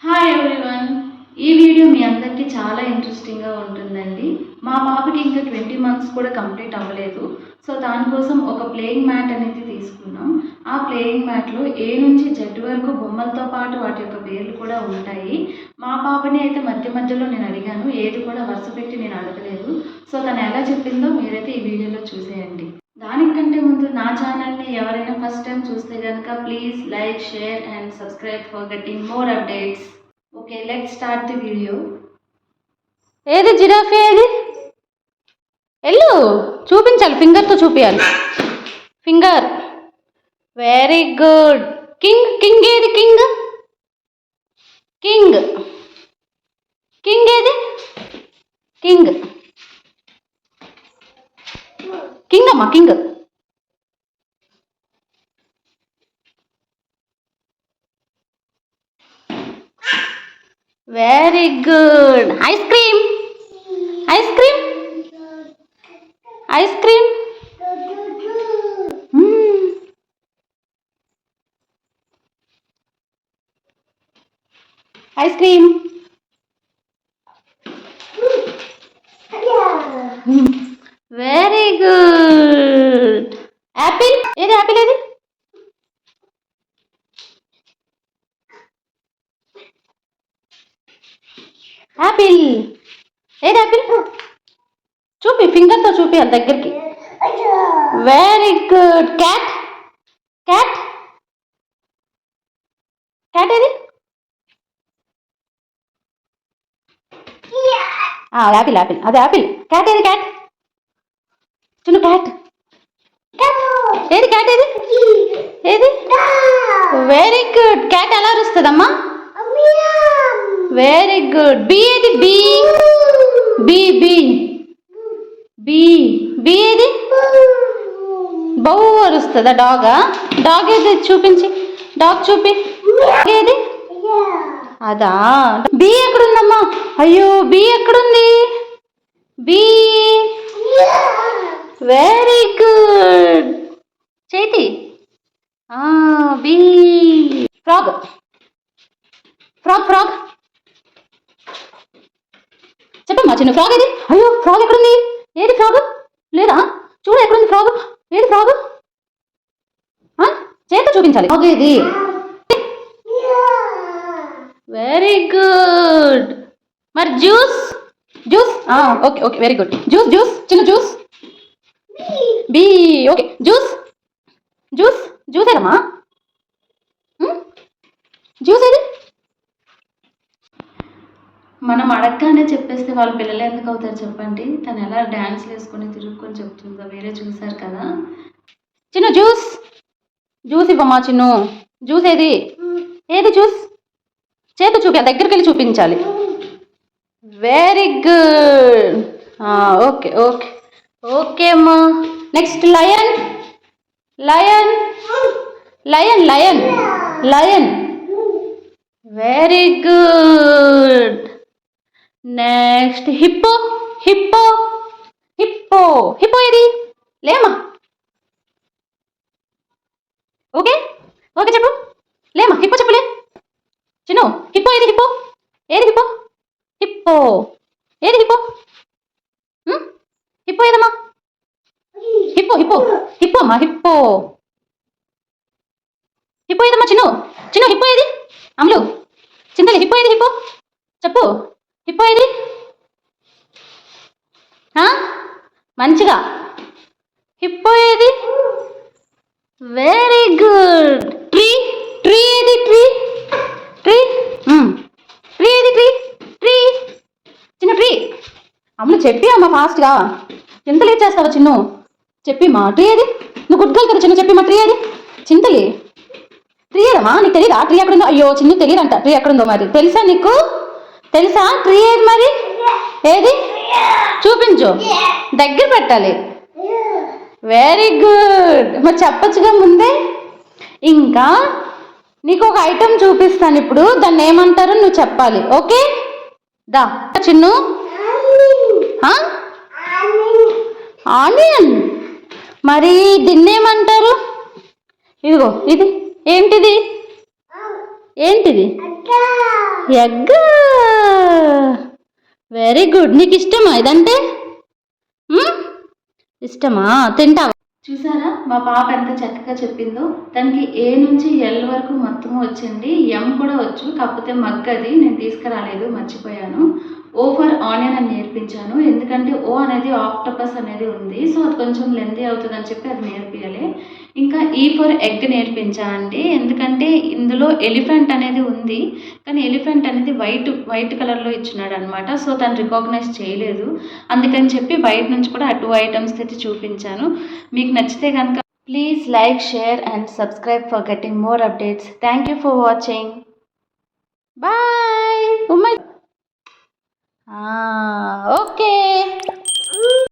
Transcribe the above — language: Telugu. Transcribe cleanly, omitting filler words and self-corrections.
Hi everyone. ఈ వీడియో మీ అందరికీ చాలా ఇంట్రెస్టింగ్గా ఉంటుందండి. మా పాపకి ఇంకా 20 మంత్స్ కూడా కంప్లీట్ అవ్వలేదు. సో దానికోసం ఒక ప్లేయింగ్ మ్యాట్ అనేది తీసుకున్నాం. ఆ ప్లేయింగ్ మ్యాట్లో ఏ నుంచి జెడ్ వరకు బొమ్మలతో పాటు వాటి యొక్క పేర్లు కూడా ఉంటాయి. మా పాపని అయితే మధ్య మధ్యలో నేను అడిగాను, ఏది కూడా వరుస పెట్టి నేను అడగలేదు. సో తను ఎలా చెప్పిందో మీరైతే ఈ వీడియోలో చూసేయండి. దానికంటే ముందు నా ఛానల్ని ఎవరైనా ఫస్ట్ టైం చూస్తే కనుక please like, share and subscribe for getting more updates. Okay, let's start the video. ఏది జిరాఫీ? ఏది ఎల్లు చూపించాలి, ఫింగర్తో చూపించాలి. Finger. Very good. King. King ఏది? కింగ్. కింగ్. కింగ్ ఏది? కింగ్. కింగ్ అమ్మా, king. Very good. Ice cream. Ice cream. Ice cream. Ice cream. Very good. Apple. ఏది యాపిల్? ఏది? యాపిల్. ఏది యాపిల్? చూపి, ఫింగర్తో చూపి అది దగ్గరికి. Very good. Cat. Cat. Cat ఏది? యాపిల్. యాపిల్ అది యాపిల్. క్యాట్ ఏది? క్యాట్. చిన్న క్యాట్. క్యాట్ ఏది? క్యాట్ ఏది? ఏది? Very good. క్యాట్ ఎలా అరుస్తుందమ్మా? Very good. బీ ఏది? Bee. Bee. Bee. Bee. Bee ఏది? బౌ అరుస్తుందా? డాగా? డాగ్ ఏది? చూపించి. డాగ్ చూపి. ఏది? అదా. బీ ఎక్కడుందమ్మా? అయ్యో, బీ ఎక్కడుంది? బీ. Very good. చేతి. బీ. ఫ్రాగ్. ఫ్రాగ్. ఫ్రాగ్ చెప్పమ్మా చిన్న. ఫ్రాగ్ ఏది? అయ్యో, ఫ్రాగ్ ఎక్కడుంది? ఏది ఫ్రాగ్? లేదా? చూడు ఎక్కడుంది ఫ్రాగ్. ఏది ఫ్రాగ్? చేత చూపించాలి. ఫ్రాగ్ ఏది? Very good. మరి juice. Juice. Okay okay, very good. Juice. Juice చిన్న juice. Bee. Okay, juice. Juice. Juice ఏదమ్మా? జ్యూస్ ఏది? మనం అడగగానే చెప్పేస్తే వాళ్ళ పిల్లలు ఎందుకు అవుతారు చెప్పండి. తను ఎలా డ్యాన్స్లు వేసుకొని తిరుగుకొని చెప్తుందో వేరే చూసారు కదా. చిన్న జ్యూస్. జ్యూస్ ఇవ్వమ్మా చిన్ను. జ్యూస్ ఏది? ఏది జ్యూస్? చేత చూపి, దగ్గరికి వెళ్ళి చూపించాలి. Very good. Okay okay okay అమ్మా. Next lion. Lion. Lion. Lion. Lion. Very good. Next hippo. Hippo. Hippo. Hippo ఏది? లేమా. ఓకే ఓకే చెప్పు. లేమా. హిప్పో చెప్పులే చిన్ను. హిప్పో ఏది? హిప్పో ఏది? హిప్పో. హిప్పో ఏది? హిప్పో. హిప్పో ఏదమ్మా? హిప్పో. హిప్పో. హిప్పో అమ్మా. హిప్పో. హిప్పో ఏదమ్మా చిన్ను? చిన్ను హిప్పో ఏది? అమ్ములు చింతలి హిప్పో ఏది? హిప్పో చెప్పు. హిప్పో ఏది? మంచిగా. హిప్పో ఏది? Very good. ట్రీ. ట్రీ ఏది? ట్రీ. ట్రీ. ట్రీ ఏది? ట్రీ. ట్రీ చిన్న ట్రీ. అమ్ములు చెప్పి అమ్మ ఫాస్ట్గా. చింతలు ఇచ్చేస్తావా చిన్ను? చెప్పి మా ట్రీ ఏది? నువ్వు గుడ్గలు కదా చిన్ను. చెప్పి మా ట్రీ ఏది? చింతలి. ట్రీ ఏదమ్మా? నీకు తెలియదా ట్రీ ఎక్కడుందో? అయ్యో చిన్ను తెలియదంట ట్రీ ఎక్కడుందో. మరి తెలుసా నీకు? తెలుసా ట్రీ ఏది? మరి ఏది? చూపించు, దగ్గర పెట్టాలి. Very good. మరి చెప్పచ్చుగా ముందే. ఇంకా నీకు ఒక ఐటెం చూపిస్తాను ఇప్పుడు. దాన్ని ఏమంటారో నువ్వు చెప్పాలి. ఓకే దా చిన్ను. ఆనియన్. మరి దీన్ని ఏమంటారు? ఇదిగో ఇది ఏంటిది? ఏంటిది? ఎగ్. Very good. నీకు ఇష్టమా ఇదంటే? ఇష్టమా? తింటావా? చూసారా మా పాప ఎంత చక్కగా చెప్పిందో. తనకి ఏ నుంచి ఎల్ వరకు మొత్తం వచ్చింది. ఎం కూడా వచ్చు, కాకపోతే మగ్గది నేను తీసుకురాలేదు, మర్చిపోయాను. ఓ ఫర్ ఆనియన్ అని నేర్పించాను, ఎందుకంటే ఓ అనేది ఆక్టోపస్ అనేది ఉంది, సో అది కొంచెం లెంతీ అవుతుందని చెప్పి అది నేర్పియాలి. ఇంకా ఈ ఫర్ ఎగ్ నేర్పించా అండి, ఎందుకంటే ఇందులో ఎలిఫెంట్ అనేది ఉంది, కానీ ఎలిఫెంట్ అనేది వైట్ కలర్లో ఇచ్చినాడు అనమాట. సో తను రికాగ్నైజ్ చేయలేదు, అందుకని చెప్పి బయట నుంచి కూడా ఆ 2 ఐటమ్స్ తెచ్చి చూపించాను. మీకు నచ్చితే కనుక please like, share and subscribe for getting more updates. Thank you for watching. Bye. Okay.